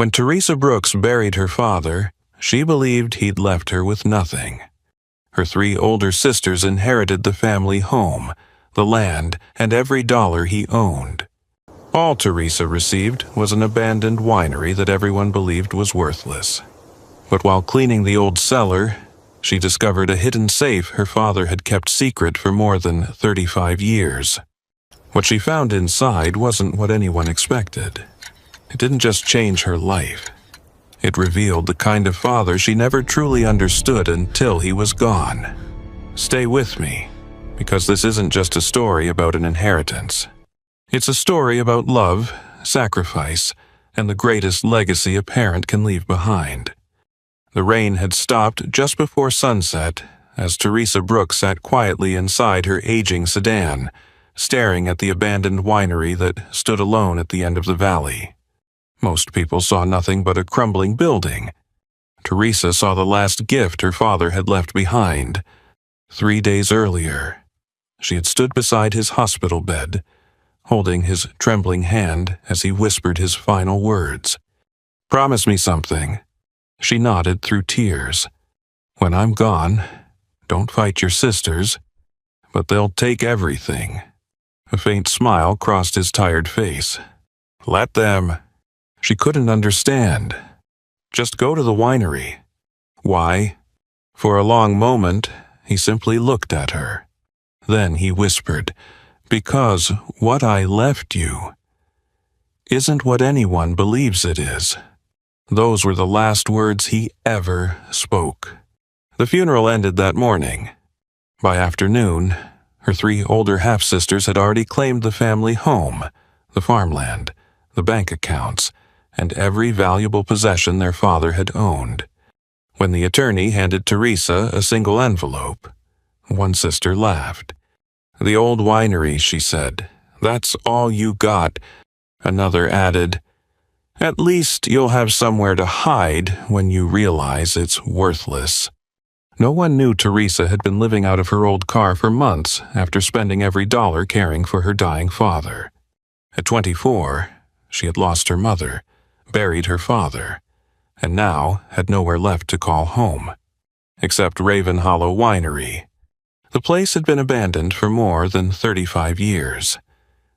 When Teresa Brooks buried her father, she believed he'd left her with nothing. Her 3 older sisters inherited the family home, the land, and every dollar he owned. All Teresa received was an abandoned winery that everyone believed was worthless. But while cleaning the old cellar, she discovered a hidden safe her father had kept secret for more than 35 years. What she found inside wasn't what anyone expected. It didn't just change her life. It revealed the kind of father she never truly understood until he was gone. Stay with me, because this isn't just a story about an inheritance. It's a story about love, sacrifice, and the greatest legacy a parent can leave behind. The rain had stopped just before sunset as Teresa Brooks sat quietly inside her aging sedan, staring at the abandoned winery that stood alone at the end of the valley. Most people saw nothing but a crumbling building. Teresa saw the last gift her father had left behind. 3 days earlier, she had stood beside his hospital bed, holding his trembling hand as he whispered his final words. "Promise me something." She nodded through tears. "When I'm gone, don't fight your sisters, but they'll take everything." A faint smile crossed his tired face. "Let them." She couldn't understand. "Just go to the winery." "Why?" For a long moment, he simply looked at her. Then he whispered, "Because what I left you isn't what anyone believes it is." Those were the last words he ever spoke. The funeral ended that morning. By afternoon, her 3 older half-sisters had already claimed the family home, the farmland, the bank accounts, and every valuable possession their father had owned. When the attorney handed Teresa a single envelope, one sister laughed. "The old winery," she said. "That's all you got." Another added, "At least you'll have somewhere to hide when you realize it's worthless." No one knew Teresa had been living out of her old car for months after spending every dollar caring for her dying father. At 24, she had lost her mother, buried her father, and now had nowhere left to call home, except Raven Hollow Winery. The place had been abandoned for more than 35 years.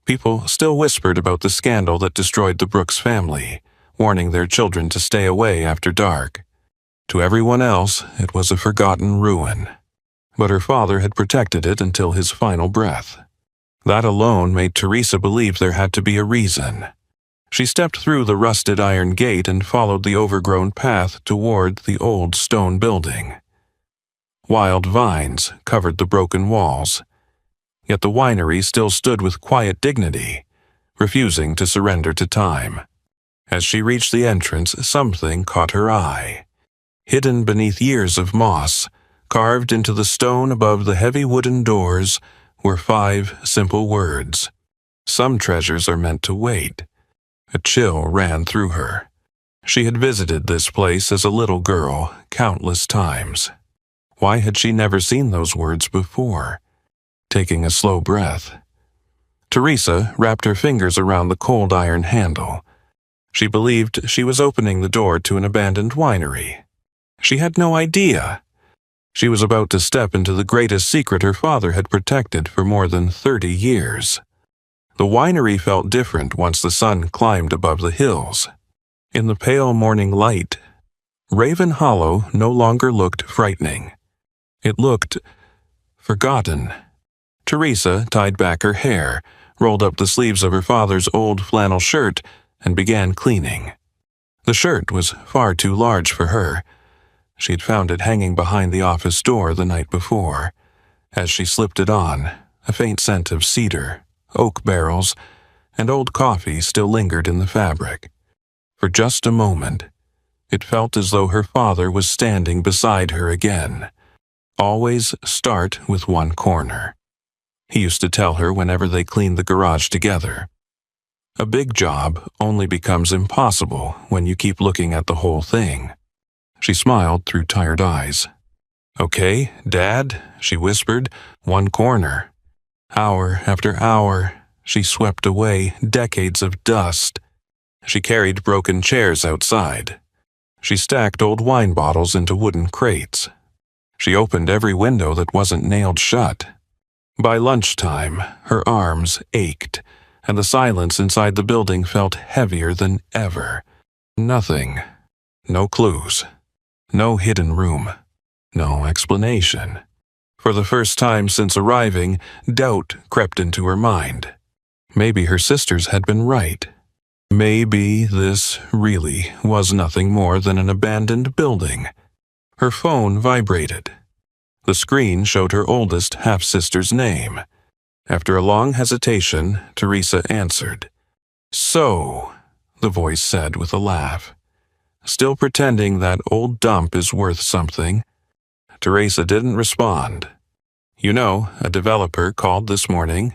People still whispered about the scandal that destroyed the Brooks family, warning their children to stay away after dark. To everyone else, it was a forgotten ruin. But her father had protected it until his final breath. That alone made Teresa believe there had to be a reason. She stepped through the rusted iron gate and followed the overgrown path toward the old stone building. Wild vines covered the broken walls, yet the winery still stood with quiet dignity, refusing to surrender to time. As she reached the entrance, something caught her eye. Hidden beneath years of moss, carved into the stone above the heavy wooden doors, were 5 simple words. "Some treasures are meant to wait." A chill ran through her. She had visited this place as a little girl countless times. Why had she never seen those words before? Taking a slow breath, Teresa wrapped her fingers around the cold iron handle. She believed she was opening the door to an abandoned winery. She had no idea. She was about to step into the greatest secret her father had protected for more than 30 years. The winery felt different once the sun climbed above the hills. In the pale morning light, Raven Hollow no longer looked frightening. It looked forgotten. Teresa tied back her hair, rolled up the sleeves of her father's old flannel shirt, and began cleaning. The shirt was far too large for her. She'd found it hanging behind the office door the night before. As she slipped it on, a faint scent of cedar, oak barrels, and old coffee still lingered in the fabric. For just a moment, it felt as though her father was standing beside her again. Always start with one corner. He used to tell her whenever they cleaned the garage together. A big job only becomes impossible when you keep looking at the whole thing. She smiled through tired eyes. "Okay, Dad," she whispered, "one corner." Hour after hour, she swept away decades of dust. She carried broken chairs outside. She stacked old wine bottles into wooden crates. She opened every window that wasn't nailed shut. By lunchtime, her arms ached, and the silence inside the building felt heavier than ever. Nothing. No clues. No hidden room. No explanation. For the first time since arriving, doubt crept into her mind. Maybe her sisters had been right. Maybe this really was nothing more than an abandoned building. Her phone vibrated. The screen showed her oldest half-sister's name. After a long hesitation, Teresa answered. "So," the voice said with a laugh. Still pretending that old dump is worth something. Teresa didn't respond. "You know, a developer called this morning.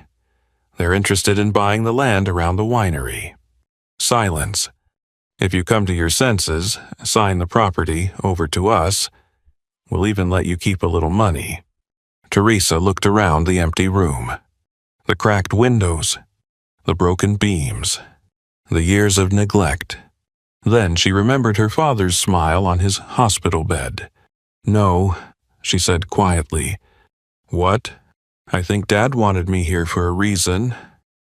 They're interested in buying the land around the winery." Silence. "If you come to your senses, sign the property over to us. We'll even let you keep a little money." Teresa looked around the empty room. The cracked windows, the broken beams, the years of neglect. Then she remembered her father's smile on his hospital bed. "No," she said quietly. "What? I think Dad wanted me here for a reason."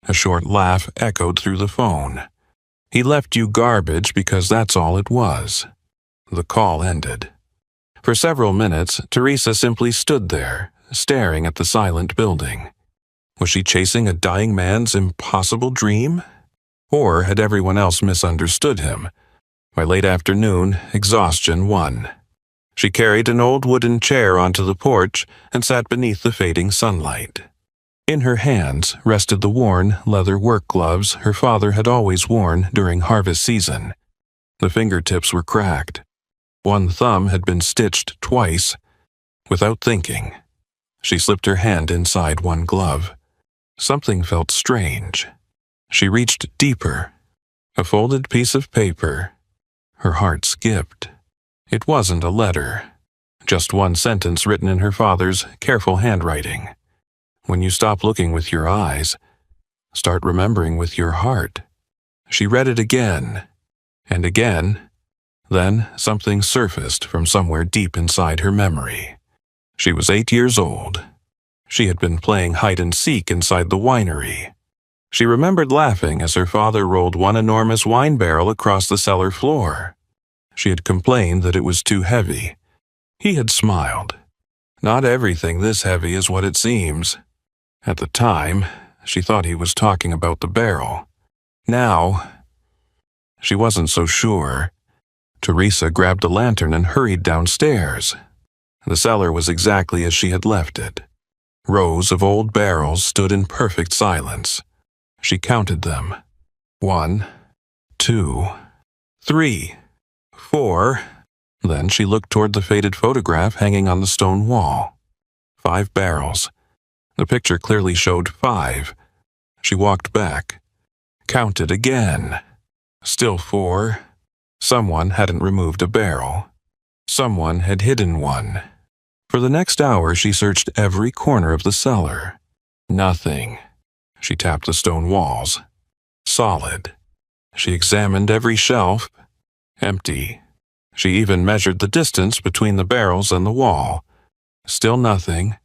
A short laugh echoed through the phone. "He left you garbage because that's all it was." The call ended. For several minutes, Teresa simply stood there, staring at the silent building. Was she chasing a dying man's impossible dream? Or had everyone else misunderstood him? By late afternoon, exhaustion won. She carried an old wooden chair onto the porch and sat beneath the fading sunlight. In her hands rested the worn leather work gloves her father had always worn during harvest season. The fingertips were cracked. One thumb had been stitched twice. Without thinking, she slipped her hand inside one glove. Something felt strange. She reached deeper. A folded piece of paper. Her heart skipped. It wasn't a letter. Just one sentence written in her father's careful handwriting. "When you stop looking with your eyes, start remembering with your heart." She read it again and again. Then something surfaced from somewhere deep inside her memory. She was 8 years old. She had been playing hide-and-seek inside the winery. She remembered laughing as her father rolled one enormous wine barrel across the cellar floor. She had complained that it was too heavy. He had smiled. "Not everything this heavy is what it seems." At the time, she thought he was talking about the barrel. Now, she wasn't so sure. Teresa grabbed a lantern and hurried downstairs. The cellar was exactly as she had left it. Rows of old barrels stood in perfect silence. She counted them. 1, 2, 3, 4. Then she looked toward the faded photograph hanging on the stone wall. 5 barrels. The picture clearly showed 5. She walked back. Counted again. Still 4. Someone hadn't removed a barrel. Someone had hidden one. For the next hour, she searched every corner of the cellar. Nothing. She tapped the stone walls. Solid. She examined every shelf. Empty. She even measured the distance between the barrels and the wall. Still nothing.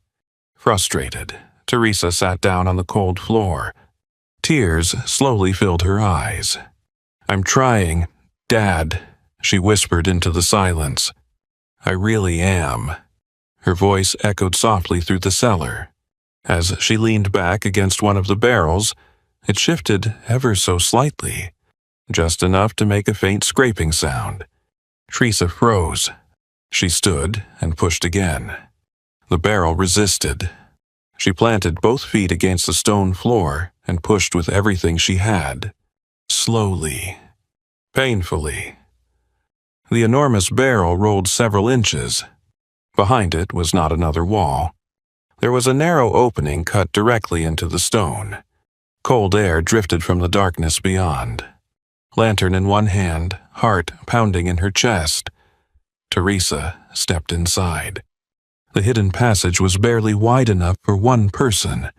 Frustrated, Teresa sat down on the cold floor. Tears slowly filled her eyes. "I'm trying, Dad," she whispered into the silence. "I really am." Her voice echoed softly through the cellar. As she leaned back against one of the barrels, it shifted ever so slightly, just enough to make a faint scraping sound. Teresa froze. She stood and pushed again. The barrel resisted. She planted both feet against the stone floor and pushed with everything she had. Slowly. Painfully. The enormous barrel rolled several inches. Behind it was not another wall. There was a narrow opening cut directly into the stone. Cold air drifted from the darkness beyond. Lantern in one hand, heart pounding in her chest. Teresa stepped inside. The hidden passage was barely wide enough for one person.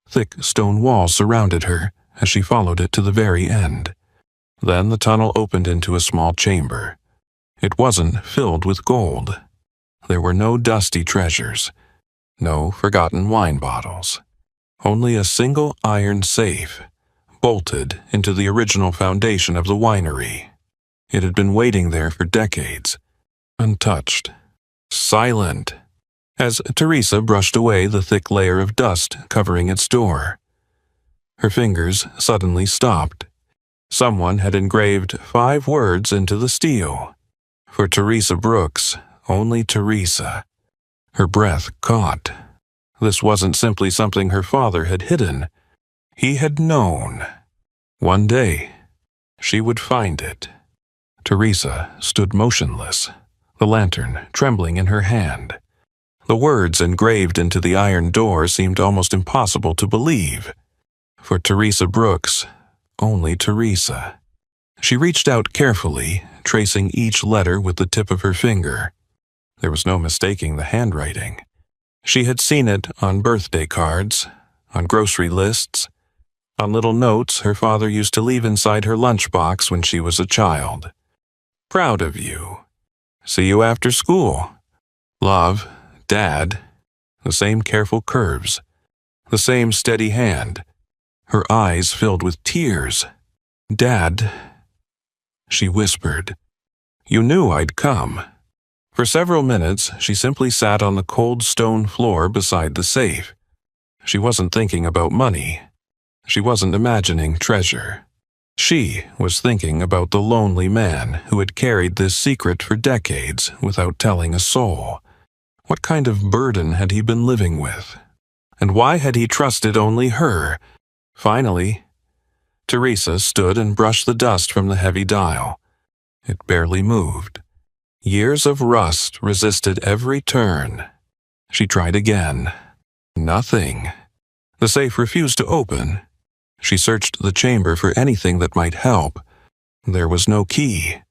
Thick stone walls surrounded her as she followed it to the very end. Then the tunnel opened into a small chamber. It wasn't filled with gold. There were no dusty treasures, no forgotten wine bottles. Only a single iron safe, bolted into the original foundation of the winery. It had been waiting there for decades, untouched, silent, as Teresa brushed away the thick layer of dust covering its door. Her fingers suddenly stopped. Someone had engraved 5 words into the steel. For Teresa Brooks, only Teresa. Her breath caught. This wasn't simply something her father had hidden. He had known. One day, she would find it. Teresa stood motionless, the lantern trembling in her hand. The words engraved into the iron door seemed almost impossible to believe. For Teresa Brooks, only Teresa. She reached out carefully, tracing each letter with the tip of her finger. There was no mistaking the handwriting. She had seen it on birthday cards, on grocery lists, on little notes her father used to leave inside her lunchbox when she was a child. Proud of you. See you after school. Love, Dad. The same careful curves. The same steady hand. Her eyes filled with tears. Dad, she whispered. You knew I'd come. For several minutes, she simply sat on the cold stone floor beside the safe. She wasn't thinking about money. She wasn't imagining treasure. She was thinking about the lonely man who had carried this secret for decades without telling a soul. What kind of burden had he been living with? And why had he trusted only her? Finally, Teresa stood and brushed the dust from the heavy dial. It barely moved. Years of rust resisted every turn. She tried again. Nothing. The safe refused to open. She searched the chamber for anything that might help. There was no key,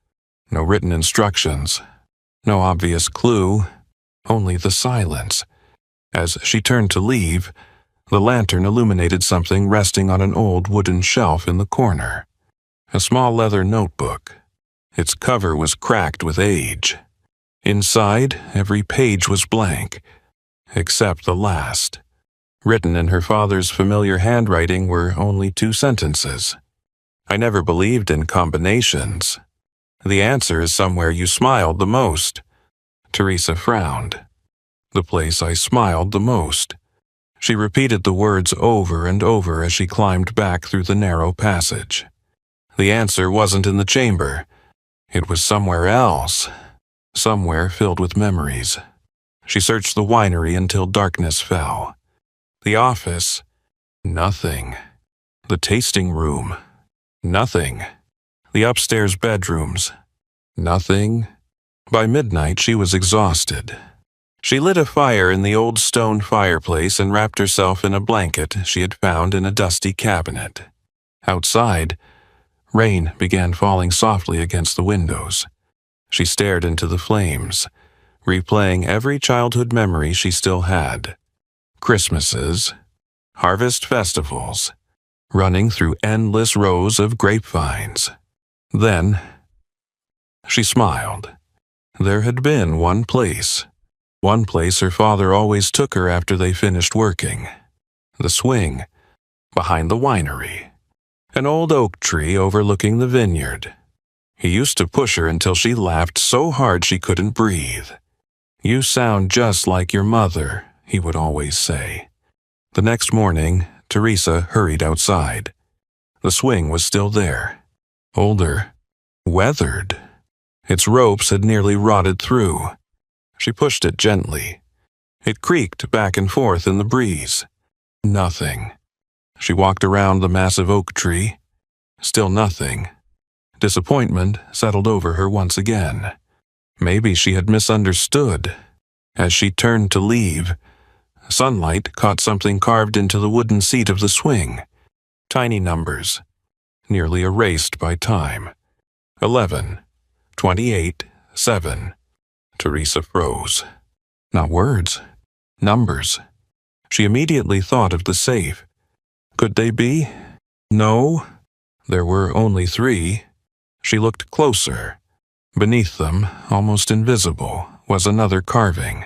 no written instructions, no obvious clue, only the silence. As she turned to leave, the lantern illuminated something resting on an old wooden shelf in the corner. A small leather notebook. Its cover was cracked with age. Inside, every page was blank, except the last. Written in her father's familiar handwriting were only 2 sentences. I never believed in combinations. The answer is somewhere you smiled the most. Teresa frowned. The place I smiled the most. She repeated the words over and over as she climbed back through the narrow passage. The answer wasn't in the chamber. It was somewhere else. Somewhere filled with memories. She searched the winery until darkness fell. The office, nothing. The tasting room, nothing. The upstairs bedrooms, nothing. By midnight, she was exhausted. She lit a fire in the old stone fireplace and wrapped herself in a blanket she had found in a dusty cabinet. Outside, rain began falling softly against the windows. She stared into the flames, replaying every childhood memory she still had. Christmases, harvest festivals, running through endless rows of grapevines. Then, she smiled. There had been one place her father always took her after they finished working. The swing, behind the winery. An old oak tree overlooking the vineyard. He used to push her until she laughed so hard she couldn't breathe. You sound just like your mother, he would always say. The next morning, Teresa hurried outside. The swing was still there. Older, weathered. Its ropes had nearly rotted through. She pushed it gently. It creaked back and forth in the breeze. Nothing. She walked around the massive oak tree. Still nothing. Disappointment settled over her once again. Maybe she had misunderstood. As she turned to leave, sunlight caught something carved into the wooden seat of the swing. Tiny numbers, nearly erased by time. 11, 28, 7. Teresa froze. Not words, numbers. She immediately thought of the safe. Could they be? No, there were only 3. She looked closer. Beneath them, almost invisible, was another carving,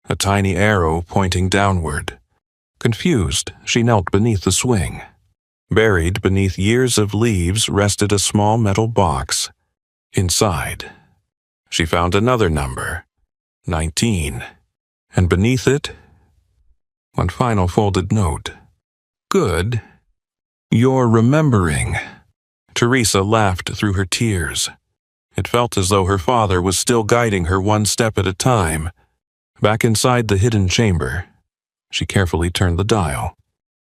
a tiny arrow pointing downward. Confused, she knelt beneath the swing. Buried beneath years of leaves rested a small metal box. Inside, she found another number, 19, and beneath it, one final folded note. Good. You're remembering. Teresa laughed through her tears. It felt as though her father was still guiding her one step at a time. Back inside the hidden chamber, she carefully turned the dial.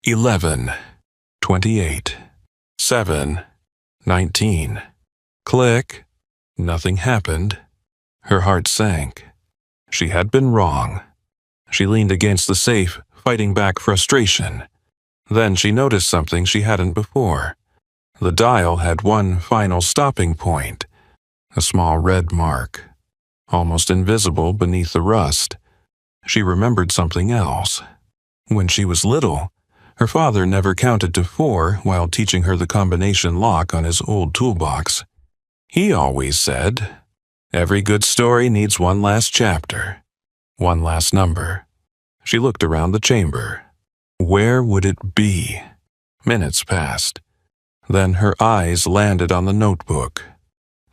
11, 28, 7, 19. Click. Nothing happened. Her heart sank. She had been wrong. She leaned against the safe, fighting back frustration. Then she noticed something she hadn't before. The dial had one final stopping point, a small red mark, almost invisible beneath the rust. She remembered something else. When she was little, her father never counted to 4 while teaching her the combination lock on his old toolbox. He always said, "Every good story needs one last chapter, one last number." She looked around the chamber. Where would it be? Minutes passed. Then her eyes landed on the notebook.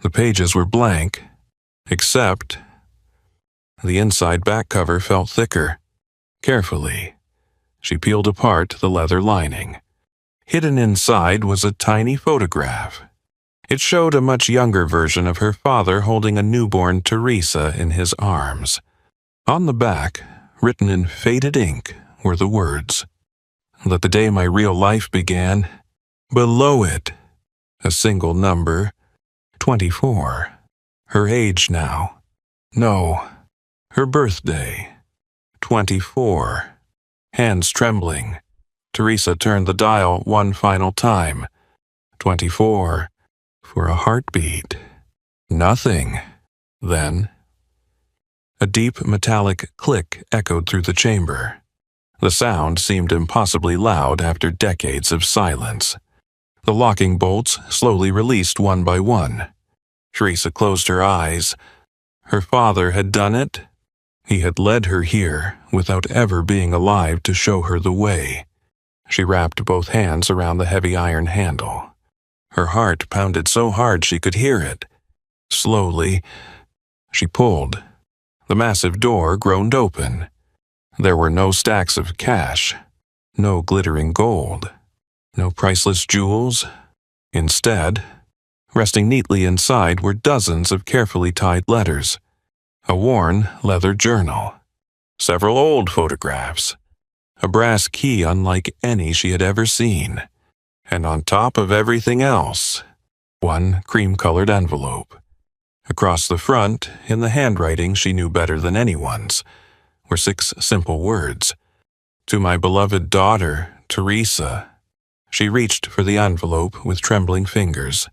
The pages were blank, except the inside back cover felt thicker. Carefully, she peeled apart the leather lining. Hidden inside was a tiny photograph. It showed a much younger version of her father holding a newborn Teresa in his arms. On the back, written in faded ink, were the words, "That the day my real life began." Below it, a single number, 24. Her age now. No, her birthday. 24. Hands trembling. Teresa turned the dial one final time. 24. For a heartbeat. Nothing. Then, a deep metallic click echoed through the chamber. The sound seemed impossibly loud after decades of silence. The locking bolts slowly released one by one. Teresa closed her eyes. Her father had done it. He had led her here without ever being alive to show her the way. She wrapped both hands around the heavy iron handle. Her heart pounded so hard she could hear it. Slowly, she pulled. The massive door groaned open. There were no stacks of cash, no glittering gold, no priceless jewels. Instead, resting neatly inside were dozens of carefully tied letters, a worn leather journal, several old photographs, a brass key unlike any she had ever seen, and on top of everything else, one cream-colored envelope. Across the front, in the handwriting she knew better than anyone's, were 6 simple words. "To my beloved daughter, Teresa." She reached for the envelope with trembling fingers.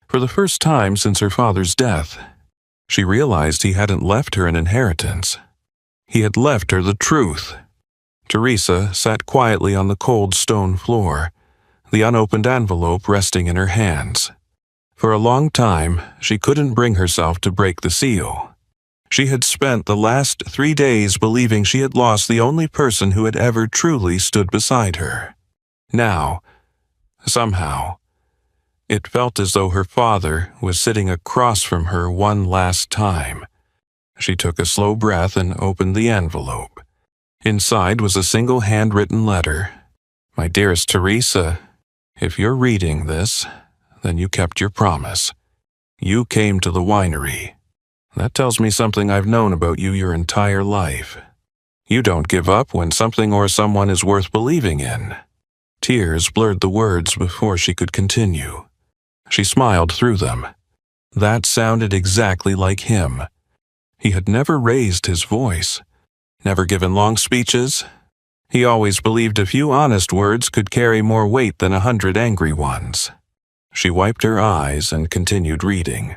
For the first time since her father's death, she realized he hadn't left her an inheritance. He had left her the truth. Teresa sat quietly on the cold stone floor, the unopened envelope resting in her hands. For a long time, she couldn't bring herself to break the seal. She had spent the last 3 days believing she had lost the only person who had ever truly stood beside her. Now, somehow, it felt as though her father was sitting across from her one last time. She took a slow breath and opened the envelope. Inside was a single handwritten letter. "My dearest Teresa, if you're reading this, then you kept your promise. You came to the winery. That tells me something I've known about you your entire life. You don't give up when something or someone is worth believing in." Tears blurred the words before she could continue. She smiled through them. That sounded exactly like him. He had never raised his voice, never given long speeches. He always believed a few honest words could carry more weight than 100 angry ones. She wiped her eyes and continued reading.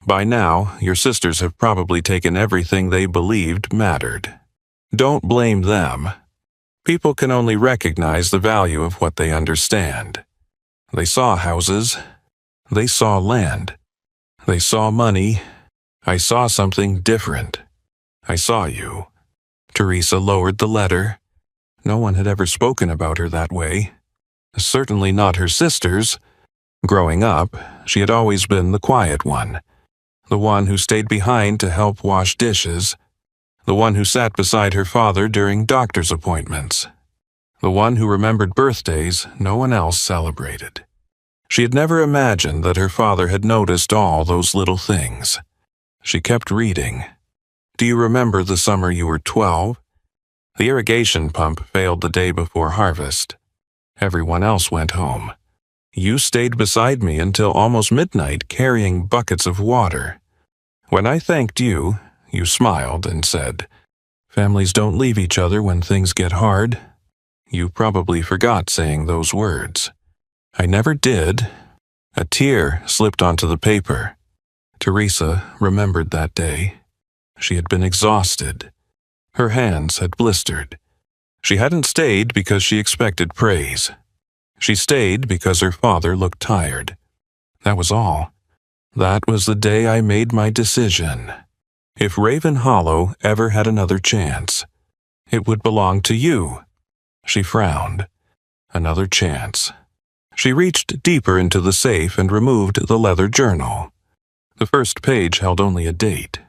"By now, your sisters have probably taken everything they believed mattered. Don't blame them. People can only recognize the value of what they understand. They saw houses. They saw land. They saw money. I saw something different. I saw you." Teresa lowered the letter. No one had ever spoken about her that way. Certainly not her sisters. Growing up, she had always been the quiet one. The one who stayed behind to help wash dishes. The one who sat beside her father during doctor's appointments. The one who remembered birthdays no one else celebrated. She had never imagined that her father had noticed all those little things. She kept reading. "Do you remember the summer you were 12? The irrigation pump failed the day before harvest. Everyone else went home. You stayed beside me until almost midnight carrying buckets of water. When I thanked you, you smiled and said, 'Families don't leave each other when things get hard.' You probably forgot saying those words. I never did." A tear slipped onto the paper. Teresa remembered that day. She had been exhausted. Her hands had blistered. She hadn't stayed because she expected praise. She stayed because her father looked tired. That was all. That was the day I made my decision. If Raven Hollow ever had another chance, it would belong to you. She frowned. Another chance. She reached deeper into the safe and removed the leather journal. The first page held only a date.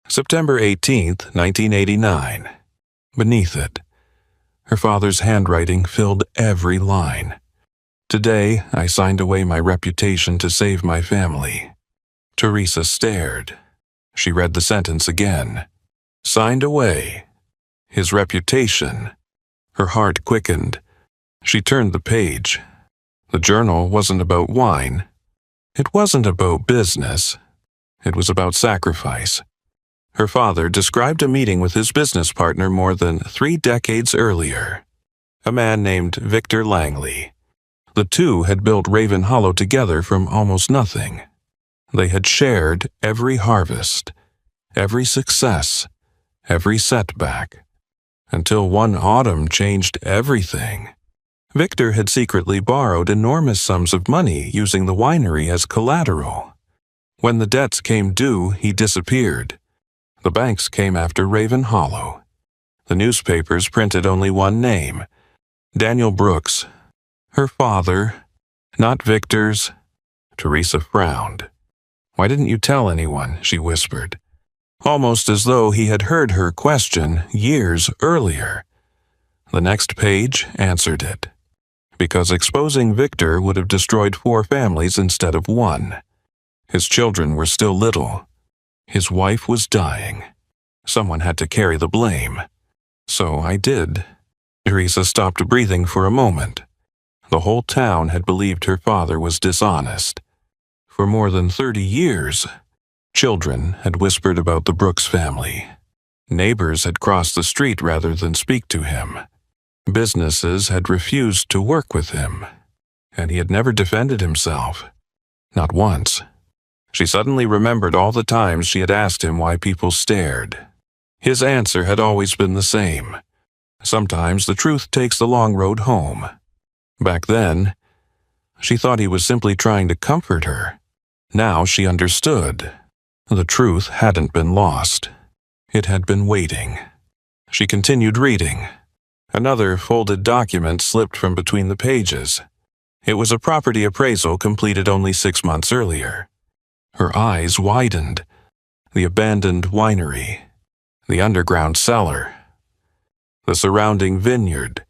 September 18th, 1989. Beneath it, her father's handwriting filled every line. "Today, I signed away my reputation to save my family." Teresa stared. She read the sentence again. Signed away. His reputation. Her heart quickened. She turned the page. The journal wasn't about wine. It wasn't about business. It was about sacrifice. Her father described a meeting with his business partner more than 3 decades earlier. A man named Victor Langley. The two had built Raven Hollow together from almost nothing. They had shared every harvest, every success, every setback, until one autumn changed everything. Victor had secretly borrowed enormous sums of money using the winery as collateral. When the debts came due, he disappeared. The banks came after Raven Hollow. The newspapers printed only one name, Daniel Brooks. Her father, not Victor's. Teresa frowned. "Why didn't you tell anyone?" she whispered, almost as though he had heard her question years earlier. The next page answered it. Because exposing Victor would have destroyed 4 families instead of 1. His children were still little. His wife was dying. Someone had to carry the blame. So I did. Teresa stopped breathing for a moment. The whole town had believed her father was dishonest. For more than 30 years, children had whispered about the Brooks family. Neighbors had crossed the street rather than speak to him. Businesses had refused to work with him, and he had never defended himself. Not once. She suddenly remembered all the times she had asked him why people stared. His answer had always been the same. Sometimes the truth takes the long road home. Back then, she thought he was simply trying to comfort her. Now she understood. The truth hadn't been lost. It had been waiting. She continued reading. Another folded document slipped from between the pages. It was a property appraisal completed only 6 months earlier. Her eyes widened. The abandoned winery. The underground cellar. The surrounding vineyard.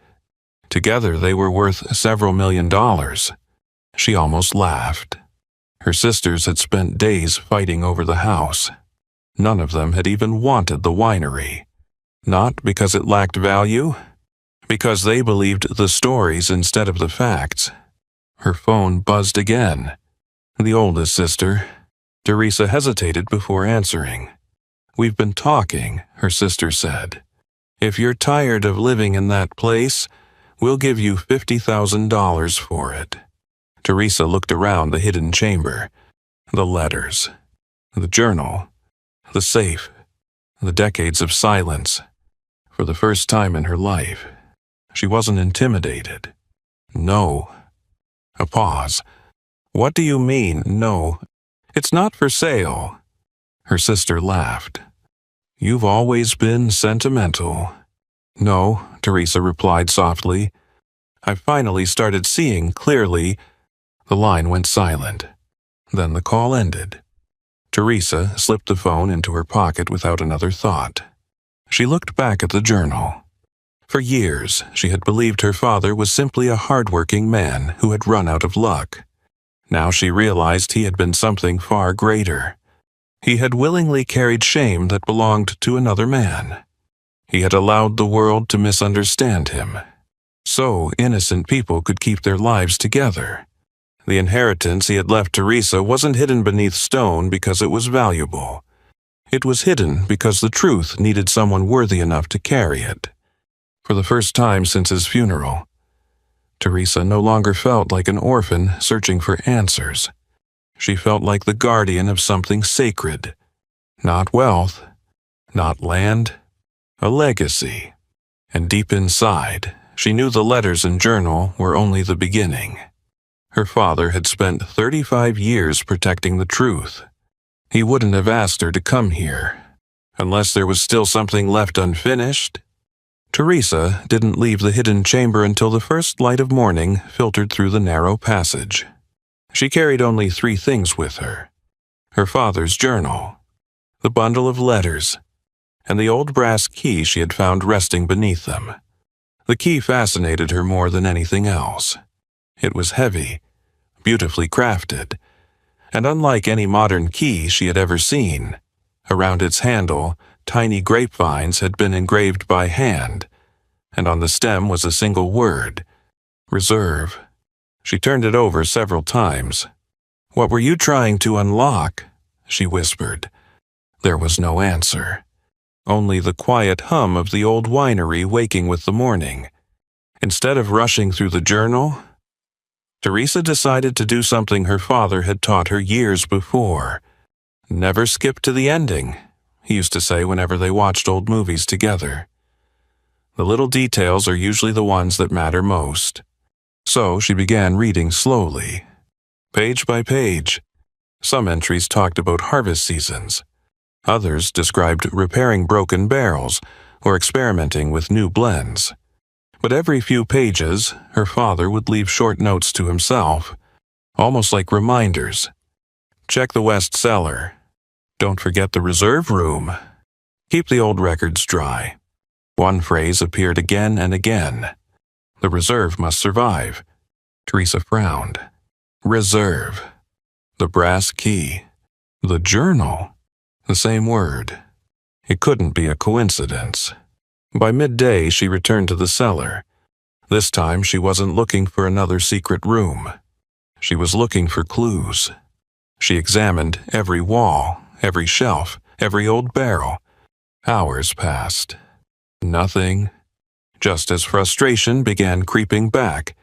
Together they were worth several $1,000,000. She almost laughed. Her sisters had spent days fighting over the house. None of them had even wanted the winery. Not because it lacked value, because they believed the stories instead of the facts. Her phone buzzed again. The oldest sister. Teresa hesitated before answering. "We've been talking," her sister said. "If you're tired of living in that place, we'll give you $50,000 for it." Teresa looked around the hidden chamber. The letters. The journal. The safe. The decades of silence. For the first time in her life, she wasn't intimidated. "No." A pause. "What do you mean, no? It's not for sale." Her sister laughed. "You've always been sentimental." "No," Teresa replied softly. "I finally started seeing clearly." The line went silent. Then the call ended. Teresa slipped the phone into her pocket without another thought. She looked back at the journal. For years, she had believed her father was simply a hardworking man who had run out of luck. Now she realized he had been something far greater. He had willingly carried shame that belonged to another man. He had allowed the world to misunderstand him. So innocent people could keep their lives together. The inheritance he had left Teresa wasn't hidden beneath stone because it was valuable. It was hidden because the truth needed someone worthy enough to carry it. For the first time since his funeral, Teresa no longer felt like an orphan searching for answers. She felt like the guardian of something sacred. Not wealth, not land, a legacy. And deep inside, she knew the letters and journal were only the beginning. Her father had spent 35 years protecting the truth. He wouldn't have asked her to come here, unless there was still something left unfinished. Teresa didn't leave the hidden chamber until the first light of morning filtered through the narrow passage. She carried only 3 things with her: her father's journal, the bundle of letters, and the old brass key she had found resting beneath them. The key fascinated her more than anything else. It was heavy, beautifully crafted, and unlike any modern key she had ever seen, around its handle, tiny grapevines had been engraved by hand, and on the stem was a single word: reserve. She turned it over several times. "What were you trying to unlock?" she whispered. There was no answer. Only the quiet hum of the old winery waking with the morning. Instead of rushing through the journal, Teresa decided to do something her father had taught her years before. "Never skip to the ending," he used to say whenever they watched old movies together. The little details are usually the ones that matter most. So she began reading slowly, page by page. Some entries talked about harvest seasons. Others described repairing broken barrels or experimenting with new blends. But every few pages, her father would leave short notes to himself, almost like reminders. "Check the west cellar. Don't forget the reserve room. Keep the old records dry." One phrase appeared again and again. The reserve must survive. Teresa frowned. Reserve. The brass key. The journal. The same word. It couldn't be a coincidence. By midday, she returned to the cellar. This time, she wasn't looking for another secret room. She was looking for clues. She examined every wall, every shelf, every old barrel. Hours passed. Nothing. Just as frustration began creeping back,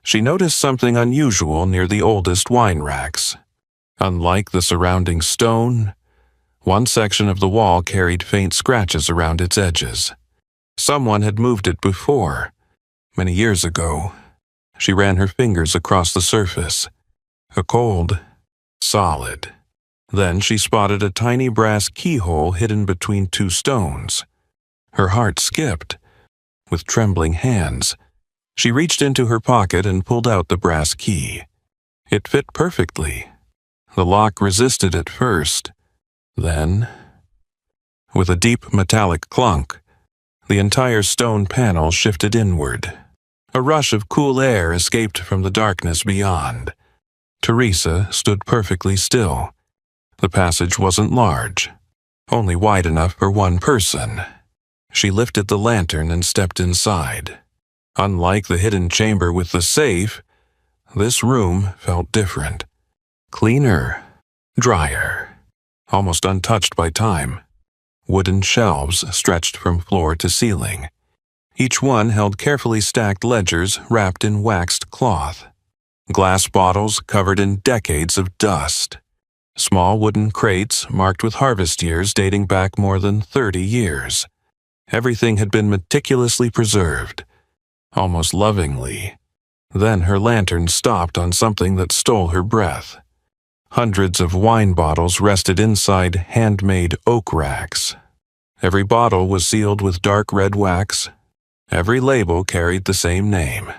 she noticed something unusual near the oldest wine racks. Unlike the surrounding stone, one section of the wall carried faint scratches around its edges. Someone had moved it before, many years ago. She ran her fingers across the surface. A cold, solid. Then she spotted a tiny brass keyhole hidden between 2 stones. Her heart skipped. With trembling hands, she reached into her pocket and pulled out the brass key. It fit perfectly. The lock resisted at first. Then, with a deep metallic clunk, the entire stone panel shifted inward. A rush of cool air escaped from the darkness beyond. Teresa stood perfectly still. The passage wasn't large, only wide enough for one person. She lifted the lantern and stepped inside. Unlike the hidden chamber with the safe, this room felt different. Cleaner, drier, almost untouched by time. Wooden shelves stretched from floor to ceiling. Each one held carefully stacked ledgers wrapped in waxed cloth. Glass bottles covered in decades of dust. Small wooden crates marked with harvest years dating back more than 30 years. Everything had been meticulously preserved, almost lovingly. Then her lantern stopped on something that stole her breath. Hundreds of wine bottles rested inside handmade oak racks. Every bottle was sealed with dark red wax. Every label carried the same name: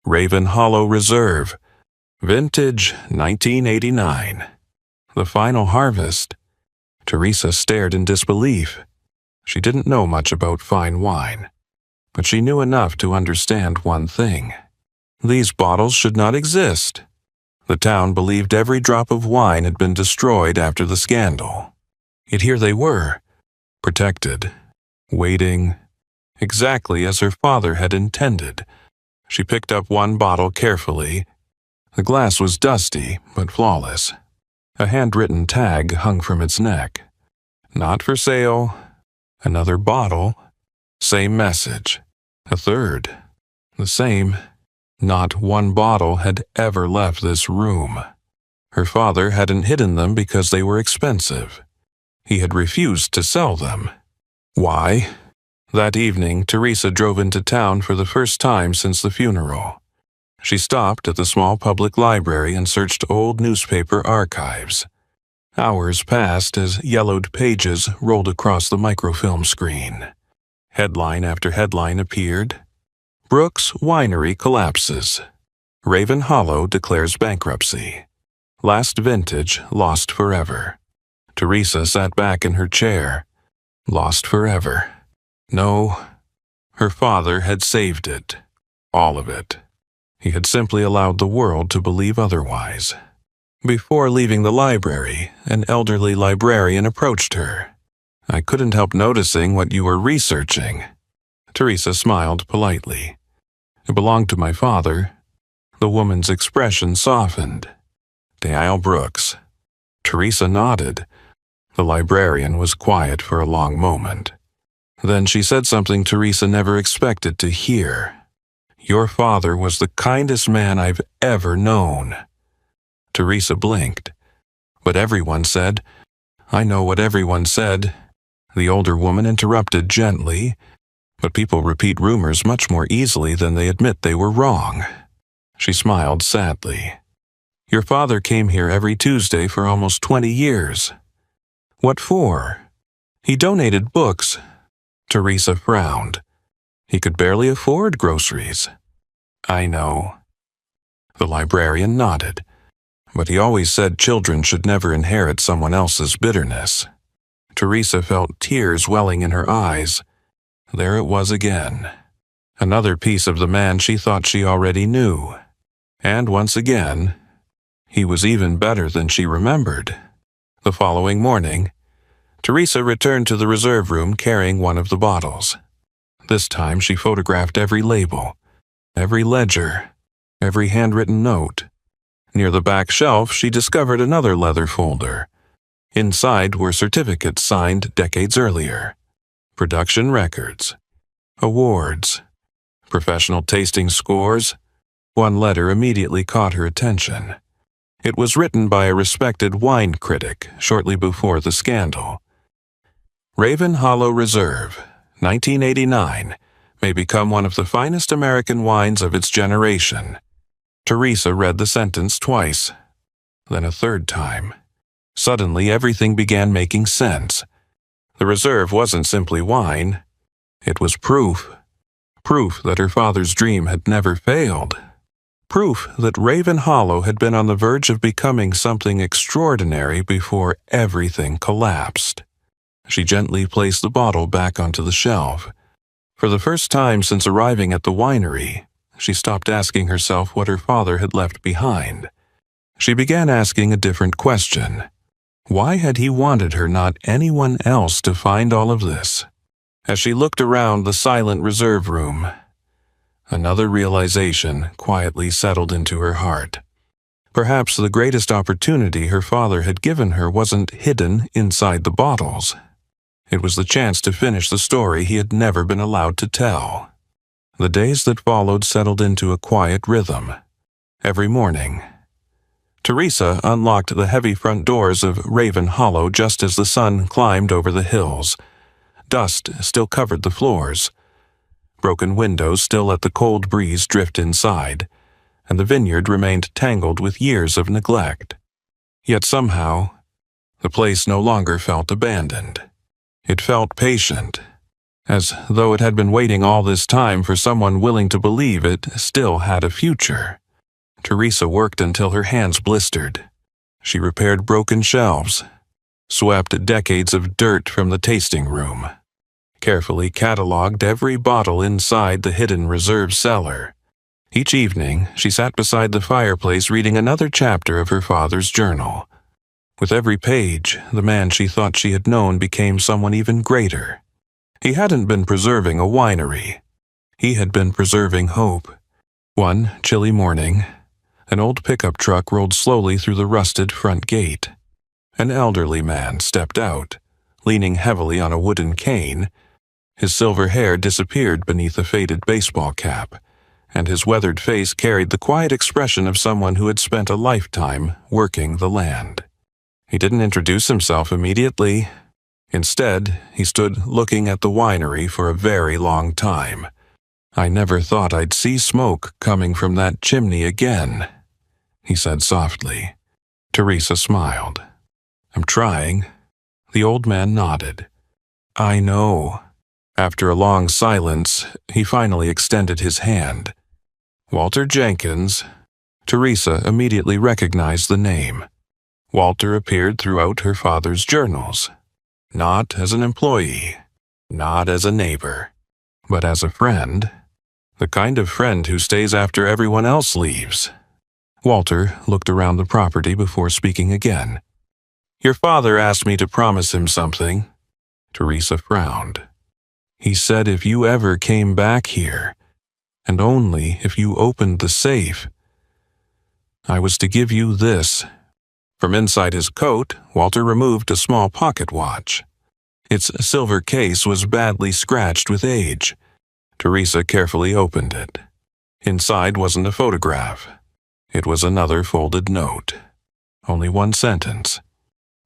Raven Hollow Reserve, Vintage 1989. The final harvest. Teresa stared in disbelief. She didn't know much about fine wine, but she knew enough to understand one thing. These bottles should not exist. The town believed every drop of wine had been destroyed after the scandal. Yet here they were, protected, waiting, exactly as her father had intended. She picked up one bottle carefully. The glass was dusty, but flawless. A handwritten tag hung from its neck. Not for sale. Another bottle. Same message. A third. The same. Not one bottle had ever left this room. Her father hadn't hidden them because they were expensive. He had refused to sell them. Why? That evening, Teresa drove into town for the first time since the funeral. She stopped at the small public library and searched old newspaper archives. Hours passed as yellowed pages rolled across the microfilm screen. Headline after headline appeared. Brooks Winery collapses. Raven Hollow declares bankruptcy. Last vintage lost forever. Teresa sat back in her chair. Lost forever. No, her father had saved it. All of it. He had simply allowed the world to believe otherwise. Before leaving the library, an elderly librarian approached her. "I couldn't help noticing what you were researching." Teresa smiled politely. "It belonged to my father." The woman's expression softened. "Dale Brooks." Teresa nodded. The librarian was quiet for a long moment. Then she said something Teresa never expected to hear. "Your father was the kindest man I've ever known." Teresa blinked. "But everyone said—" "I know what everyone said," the older woman interrupted gently. "But people repeat rumors much more easily than they admit they were wrong." She smiled sadly. "Your father came here every Tuesday for almost 20 years. What for?" "He donated books." Teresa frowned. "He could barely afford groceries." "I know." The librarian nodded. "But he always said children should never inherit someone else's bitterness." Teresa felt tears welling in her eyes. There it was again. Another piece of the man she thought she already knew. And once again, he was even better than she remembered. The following morning, Teresa returned to the reserve room carrying one of the bottles. This time she photographed every label, every ledger, every handwritten note. Near the back shelf, she discovered another leather folder. Inside were certificates signed decades earlier. Production records, awards, professional tasting scores. One letter immediately caught her attention. It was written by a respected wine critic shortly before the scandal. Raven Hollow Reserve, 1989, may become one of the finest American wines of its generation. Teresa read the sentence twice, then a third time. Suddenly, everything began making sense. The reserve wasn't simply wine. It was proof. Proof that her father's dream had never failed. Proof that Raven Hollow had been on the verge of becoming something extraordinary before everything collapsed. She gently placed the bottle back onto the shelf. For the first time since arriving at the winery, she stopped asking herself what her father had left behind. She began asking a different question. Why had he wanted her, not anyone else, to find all of this? As she looked around the silent reserve room, another realization quietly settled into her heart. Perhaps the greatest opportunity her father had given her wasn't hidden inside the bottles. It was the chance to finish the story he had never been allowed to tell. The days that followed settled into a quiet rhythm. Every morning, Teresa unlocked the heavy front doors of Raven Hollow just as the sun climbed over the hills. Dust still covered the floors. Broken windows still let the cold breeze drift inside, and the vineyard remained tangled with years of neglect. Yet somehow, the place no longer felt abandoned. It felt patient, as though it had been waiting all this time for someone willing to believe it still had a future. Teresa worked until her hands blistered. She repaired broken shelves, swept decades of dirt from the tasting room, carefully cataloged every bottle inside the hidden reserve cellar. Each evening, she sat beside the fireplace reading another chapter of her father's journal. With every page, the man she thought she had known became someone even greater. He hadn't been preserving a winery. He had been preserving hope. One chilly morning, an old pickup truck rolled slowly through the rusted front gate. An elderly man stepped out, leaning heavily on a wooden cane. His silver hair disappeared beneath a faded baseball cap, and his weathered face carried the quiet expression of someone who had spent a lifetime working the land. He didn't introduce himself immediately. Instead, he stood looking at the winery for a very long time. "I never thought I'd see smoke coming from that chimney again," he said softly. Teresa smiled. "I'm trying." The old man nodded. "I know." After a long silence, he finally extended his hand. Walter Jenkins. Teresa immediately recognized the name. Walter appeared throughout her father's journals. Not as an employee, not as a neighbor, but as a friend. The kind of friend who stays after everyone else leaves. Walter looked around the property before speaking again. "Your father asked me to promise him something." Teresa frowned. "He said if you ever came back here, and only if you opened the safe, I was to give you this." From inside his coat, Walter removed a small pocket watch. Its silver case was badly scratched with age. Teresa carefully opened it. Inside wasn't a photograph. It was another folded note. Only one sentence.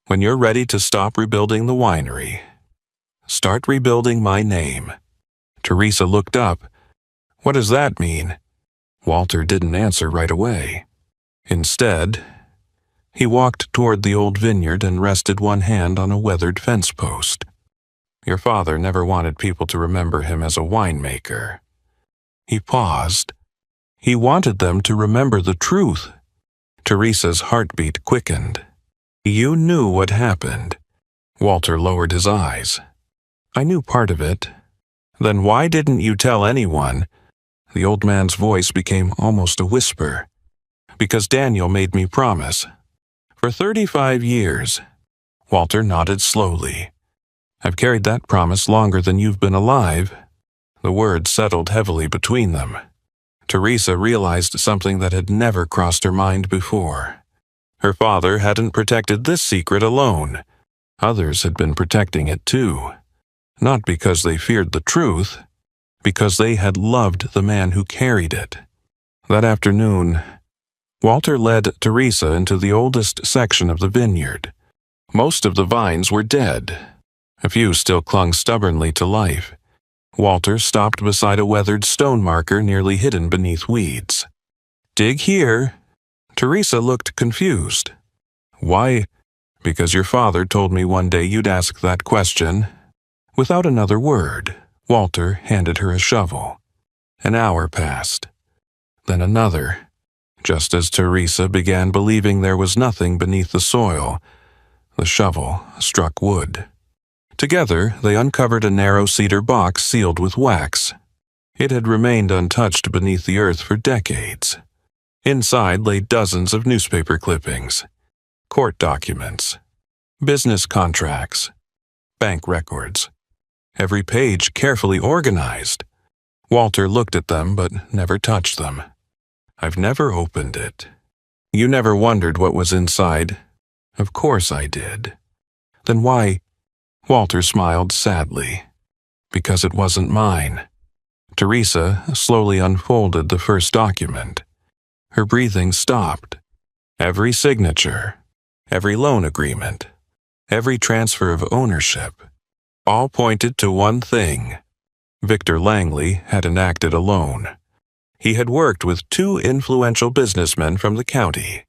"When you're ready to stop rebuilding the winery, start rebuilding my name." Teresa looked up. "What does that mean?" Walter didn't answer right away. Instead, he walked toward the old vineyard and rested one hand on a weathered fence post. "Your father never wanted people to remember him as a winemaker." He paused. "He wanted them to remember the truth." Teresa's heartbeat quickened. "You knew what happened." Walter lowered his eyes. "I knew part of it." "Then why didn't you tell anyone?" The old man's voice became almost a whisper. "Because Daniel made me promise. For 35 years. Walter nodded slowly. "I've carried that promise longer than you've been alive." The words settled heavily between them. Teresa realized something that had never crossed her mind before. Her father hadn't protected this secret alone. Others had been protecting it too. Not because they feared the truth, because they had loved the man who carried it. That afternoon, Walter led Teresa into the oldest section of the vineyard. Most of the vines were dead. A few still clung stubbornly to life. Walter stopped beside a weathered stone marker nearly hidden beneath weeds. "Dig here." Teresa looked confused. "Why?" "Because your father told me one day you'd ask that question." Without another word, Walter handed her a shovel. An hour passed. Then another. Just as Teresa began believing there was nothing beneath the soil, the shovel struck wood. Together, they uncovered a narrow cedar box sealed with wax. It had remained untouched beneath the earth for decades. Inside lay dozens of newspaper clippings, court documents, business contracts, bank records, every page carefully organized. Walter looked at them but never touched them. "I've never opened it." "You never wondered what was inside?" "Of course I did." "Then why?" Walter smiled sadly. "Because it wasn't mine." Teresa slowly unfolded the first document. Her breathing stopped. Every signature, every loan agreement, every transfer of ownership, all pointed to one thing. Victor Langley had enacted a loan. He had worked with 2 influential businessmen from the county.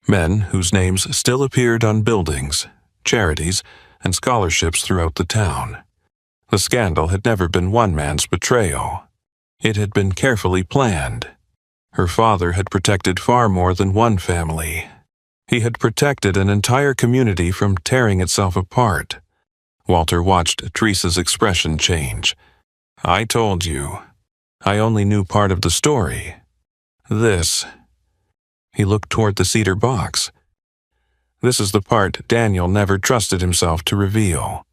Men whose names still appeared on buildings, charities, and scholarships throughout the town. The scandal had never been one man's betrayal. It had been carefully planned. Her father had protected far more than one family. He had protected an entire community from tearing itself apart. Walter watched Teresa's expression change. "I told you. I only knew part of the story. This." He looked toward the cedar box. "This is the part Daniel never trusted himself to reveal."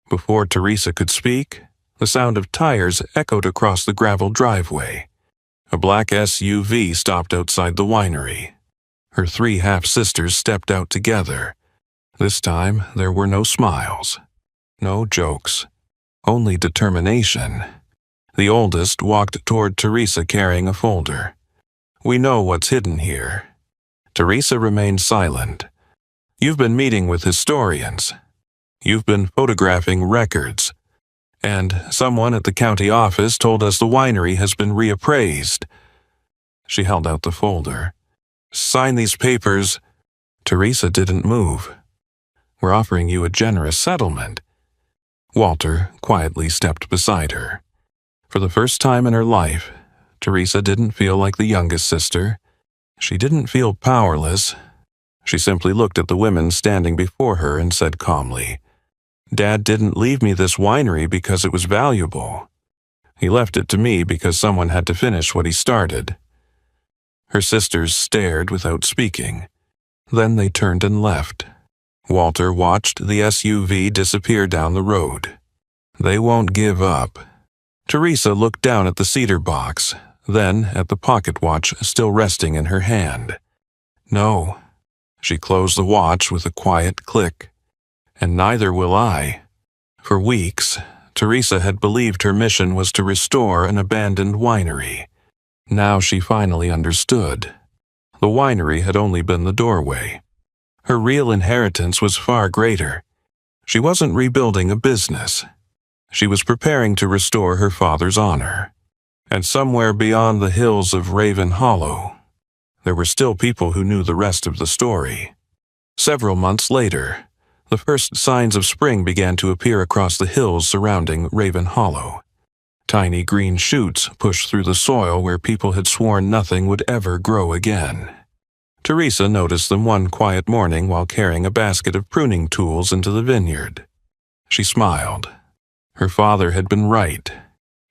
Before Teresa could speak, the sound of tires echoed across the gravel driveway. A black SUV stopped outside the winery. Her 3 half-sisters stepped out together. This time, there were no smiles, no jokes, only determination. The oldest walked toward Teresa carrying a folder. "We know what's hidden here." Teresa remained silent. "You've been meeting with historians. You've been photographing records. And someone at the county office told us the winery has been reappraised." She held out the folder. "Sign these papers." Teresa didn't move. "We're offering you a generous settlement." Walter quietly stepped beside her. For the first time in her life, Teresa didn't feel like the youngest sister. She didn't feel powerless. She simply looked at the women standing before her and said calmly, "Dad didn't leave me this winery because it was valuable. He left it to me because someone had to finish what he started." Her sisters stared without speaking. Then they turned and left. Walter watched the SUV disappear down the road. They won't give up. Teresa looked down at the cedar box, then at the pocket watch still resting in her hand. "No." She closed the watch with a quiet click. "And neither will I." For weeks, Teresa had believed her mission was to restore an abandoned winery. Now she finally understood. The winery had only been the doorway. Her real inheritance was far greater. She wasn't rebuilding a business. She was preparing to restore her father's honor. And somewhere beyond the hills of Raven Hollow, there were still people who knew the rest of the story. Several months later, the first signs of spring began to appear across the hills surrounding Raven Hollow. Tiny green shoots pushed through the soil where people had sworn nothing would ever grow again. Teresa noticed them one quiet morning while carrying a basket of pruning tools into the vineyard. She smiled. Her father had been right.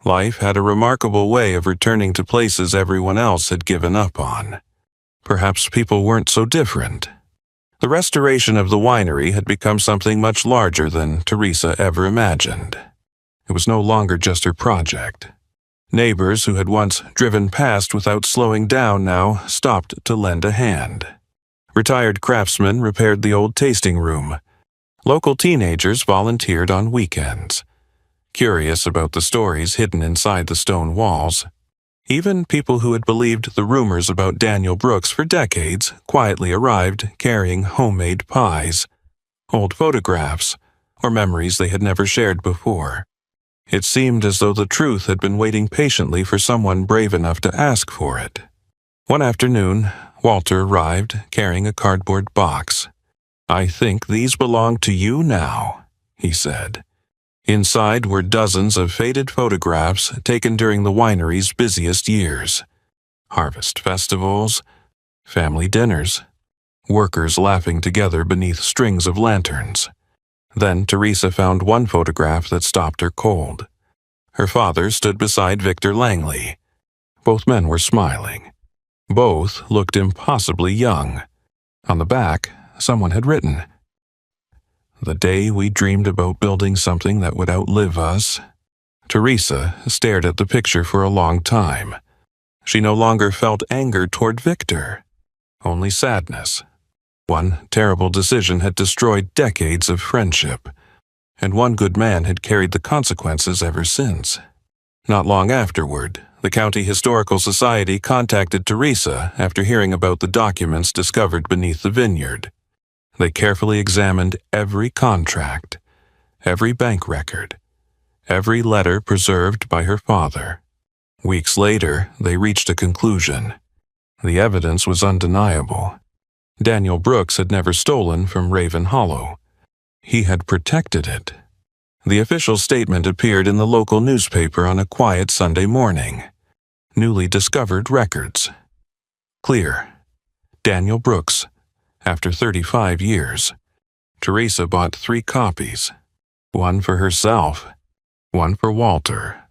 Life had a remarkable way of returning to places everyone else had given up on. Perhaps people weren't so different. The restoration of the winery had become something much larger than Teresa ever imagined. It was no longer just her project. Neighbors who had once driven past without slowing down now stopped to lend a hand. Retired craftsmen repaired the old tasting room. Local teenagers volunteered on weekends. Curious about the stories hidden inside the stone walls, even people who had believed the rumors about Daniel Brooks for decades quietly arrived carrying homemade pies, old photographs, or memories they had never shared before. It seemed as though the truth had been waiting patiently for someone brave enough to ask for it. One afternoon, Walter arrived carrying a cardboard box. "I think these belong to you now," he said. Inside were dozens of faded photographs taken during the winery's busiest years. Harvest festivals, family dinners, workers laughing together beneath strings of lanterns. Then Teresa found one photograph that stopped her cold. Her father stood beside Victor Langley. Both men were smiling. Both looked impossibly young. On the back, someone had written, "The day we dreamed about building something that would outlive us." Teresa stared at the picture for a long time. She no longer felt anger toward Victor, only sadness. One terrible decision had destroyed decades of friendship, and one good man had carried the consequences ever since. Not long afterward, the County Historical Society contacted Teresa after hearing about the documents discovered beneath the vineyard. They carefully examined every contract, every bank record, every letter preserved by her father. Weeks later, they reached a conclusion. The evidence was undeniable. Daniel Brooks had never stolen from Raven Hollow. He had protected it. The official statement appeared in the local newspaper on a quiet Sunday morning. Newly discovered records. Clear. Daniel Brooks, after 35 years. Teresa bought 3 copies. One for herself, one for Walter,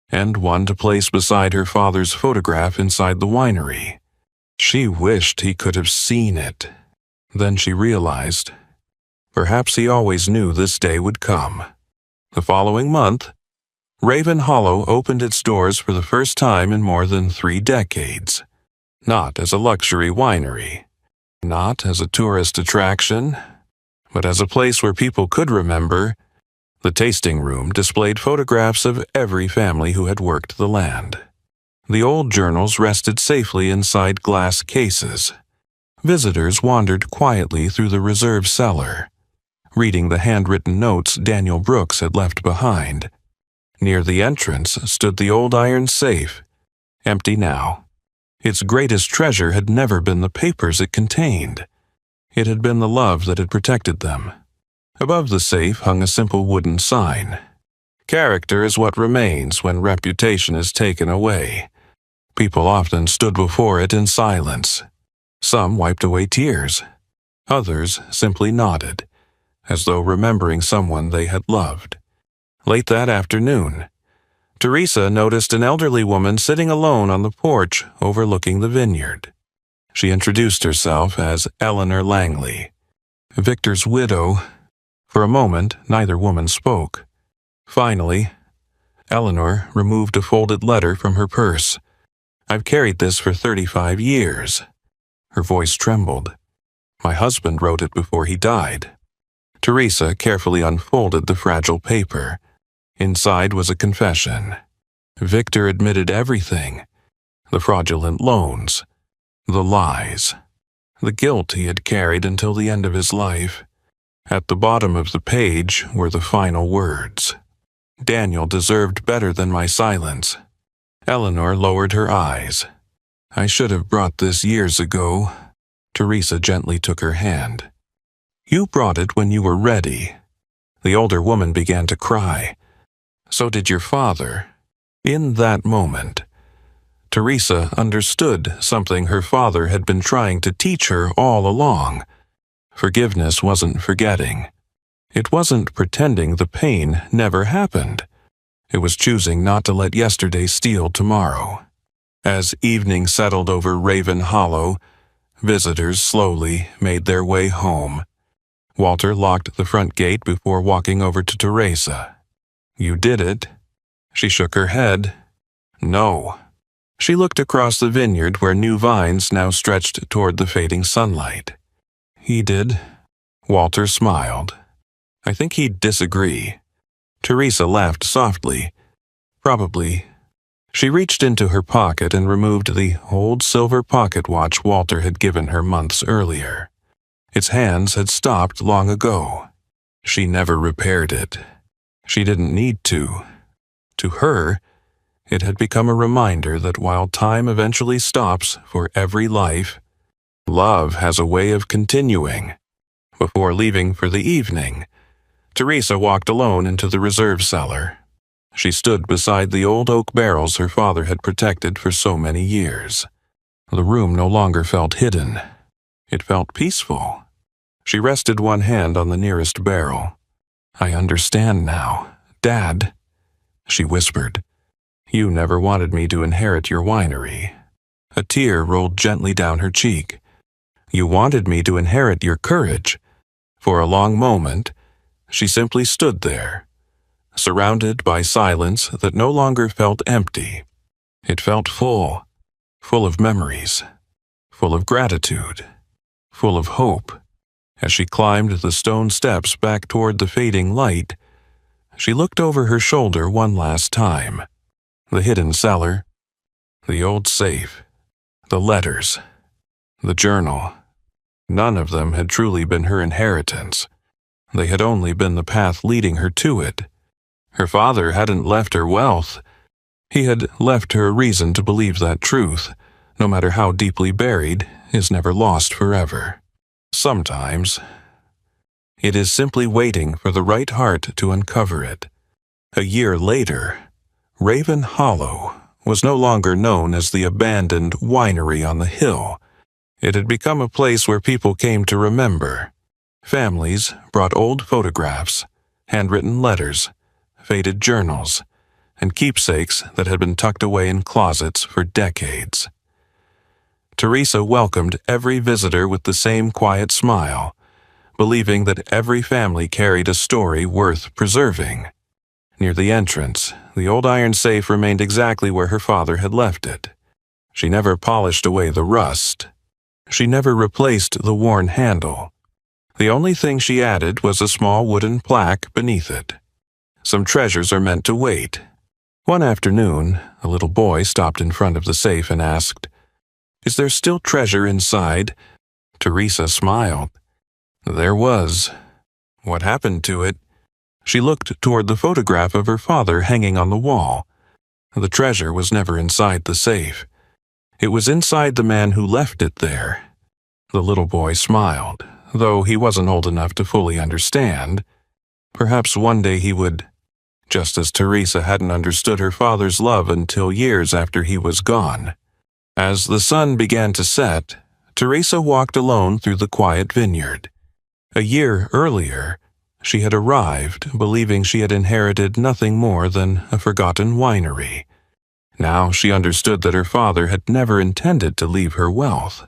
and one to place beside her father's photograph inside the winery. She wished he could have seen it. Then she realized, perhaps he always knew this day would come. The following month, Raven Hollow opened its doors for the first time in more than 3 decades. Not as a luxury winery, not as a tourist attraction, but as a place where people could remember. The tasting room displayed photographs of every family who had worked the land. The old journals rested safely inside glass cases. Visitors wandered quietly through the reserve cellar, reading the handwritten notes Daniel Brooks had left behind. Near the entrance stood the old iron safe, empty now. Its greatest treasure had never been the papers it contained. It had been the love that had protected them. Above the safe hung a simple wooden sign. Character is what remains when reputation is taken away. People often stood before it in silence. Some wiped away tears. Others simply nodded, as though remembering someone they had loved. Late that afternoon, Teresa noticed an elderly woman sitting alone on the porch overlooking the vineyard. She introduced herself as Eleanor Langley, Victor's widow. For a moment, neither woman spoke. Finally, Eleanor removed a folded letter from her purse. "I've carried this for 35 years." Her voice trembled. "My husband wrote it before he died." Teresa carefully unfolded the fragile paper. Inside was a confession. Victor admitted everything: the fraudulent loans, the lies, the guilt he had carried until the end of his life. At the bottom of the page were the final words: "Daniel deserved better than my silence." Eleanor lowered her eyes. "I should have brought this years ago." Teresa gently took her hand. "You brought it when you were ready." The older woman began to cry. "So did your father." In that moment, Teresa understood something her father had been trying to teach her all along. Forgiveness wasn't forgetting. It wasn't pretending the pain never happened. It was choosing not to let yesterday steal tomorrow. As evening settled over Raven Hollow, visitors slowly made their way home. Walter locked the front gate before walking over to Teresa. "You did it?" She shook her head. "No." She looked across the vineyard where new vines now stretched toward the fading sunlight. "He did." Walter smiled. "I think he'd disagree." Teresa laughed softly. "Probably." She reached into her pocket and removed the old silver pocket watch Walter had given her months earlier. Its hands had stopped long ago. She never repaired it. She didn't need to. To her, it had become a reminder that while time eventually stops for every life, love has a way of continuing. Before leaving for the evening, Teresa walked alone into the reserve cellar. She stood beside the old oak barrels her father had protected for so many years. The room no longer felt hidden. It felt peaceful. She rested one hand on the nearest barrel. "I understand now, Dad," she whispered. "You never wanted me to inherit your winery." A tear rolled gently down her cheek. "You wanted me to inherit your courage." For a long moment, she simply stood there, surrounded by silence that no longer felt empty. It felt full, full of memories, full of gratitude, full of hope. As she climbed the stone steps back toward the fading light, she looked over her shoulder one last time. The hidden cellar, the old safe, the letters, the journal. None of them had truly been her inheritance. They had only been the path leading her to it. Her father hadn't left her wealth. He had left her a reason to believe that truth, no matter how deeply buried, is never lost forever. Sometimes it is simply waiting for the right heart to uncover it. A year later, Raven Hollow was no longer known as the abandoned winery on the hill. It had become a place where people came to remember. Families brought old photographs, handwritten letters, faded journals, and keepsakes that had been tucked away in closets for decades. Teresa welcomed every visitor with the same quiet smile, believing that every family carried a story worth preserving. Near the entrance, the old iron safe remained exactly where her father had left it. She never polished away the rust. She never replaced the worn handle. The only thing she added was a small wooden plaque beneath it. Some treasures are meant to wait. One afternoon, a little boy stopped in front of the safe and asked, "Is there still treasure inside?" Teresa smiled. There was. What happened to it? She looked toward the photograph of her father hanging on the wall. The treasure was never inside the safe. It was inside the man who left it there. The little boy smiled, though he wasn't old enough to fully understand. Perhaps one day he would, just as Teresa hadn't understood her father's love until years after he was gone. As the sun began to set, Teresa walked alone through the quiet vineyard. A year earlier, she had arrived believing she had inherited nothing more than a forgotten winery. Now she understood that her father had never intended to leave her wealth.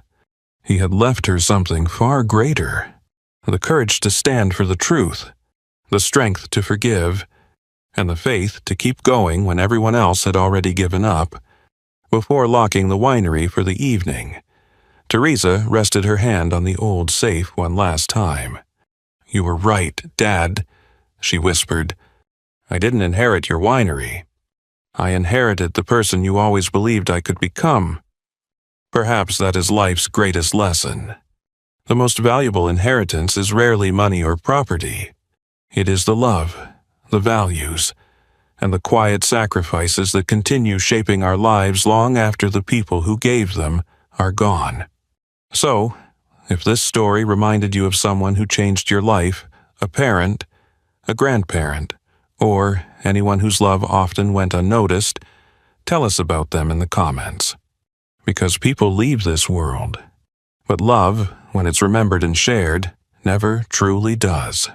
He had left her something far greater: the courage to stand for the truth, the strength to forgive, and the faith to keep going when everyone else had already given up. Before locking the winery for the evening, Teresa rested her hand on the old safe one last time. "You were right, Dad," she whispered. "I didn't inherit your winery. I inherited the person you always believed I could become. Perhaps that is life's greatest lesson. The most valuable inheritance is rarely money or property. It is the love, the values, and the quiet sacrifices that continue shaping our lives long after the people who gave them are gone." So, if this story reminded you of someone who changed your life, a parent, a grandparent, or anyone whose love often went unnoticed, tell us about them in the comments. Because people leave this world, but love, when it's remembered and shared, never truly does.